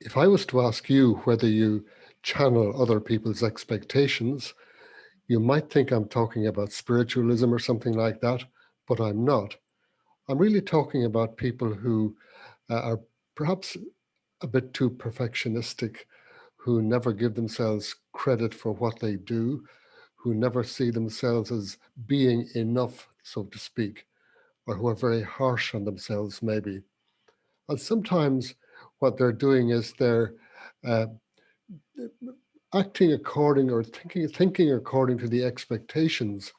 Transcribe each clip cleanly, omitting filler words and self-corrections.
If I was to ask you whether you channel other people's expectations, you might think I'm talking about spiritualism or something like that, but I'm not. I'm really talking about people who are perhaps a bit too perfectionistic, who never give themselves credit for what they do, who never see themselves as being enough, so to speak, or who are very harsh on themselves, maybe. And sometimes what they're doing is they're uh, acting according or thinking according to the expectations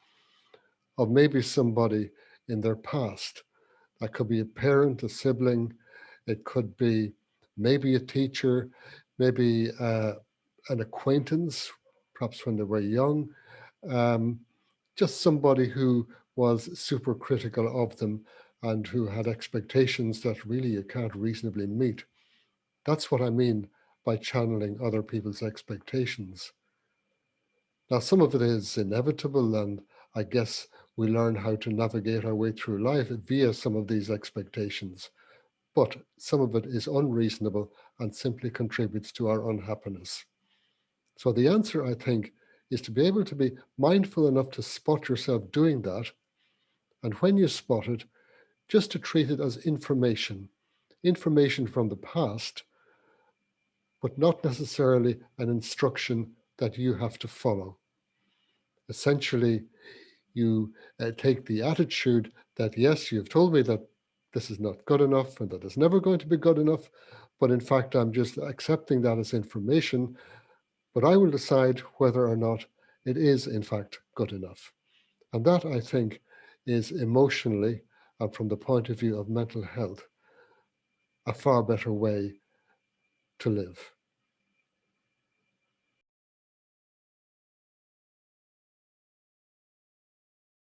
of maybe somebody in their past. That could be a parent, a sibling, it could be maybe a teacher, maybe an acquaintance, perhaps when they were young, um, just somebody who was super critical of them and who had expectations that really you can't reasonably meet. That's what I mean by channeling other people's expectations. Now, some of it is inevitable, and I guess we learn how to navigate our way through life via some of these expectations. But some of it is unreasonable and simply contributes to our unhappiness. So the answer, I think, is to be able to be mindful enough to spot yourself doing that. And when you spot it, just to treat it as information, information from the past, but not necessarily an instruction that you have to follow. Essentially, you take the attitude that, yes, you've told me that this is not good enough and that it's never going to be good enough, but in fact, I'm just accepting that as information, but I will decide whether or not it is, in fact, good enough. And that, I think, is emotionally and from the point of view of mental health, a far better way to live.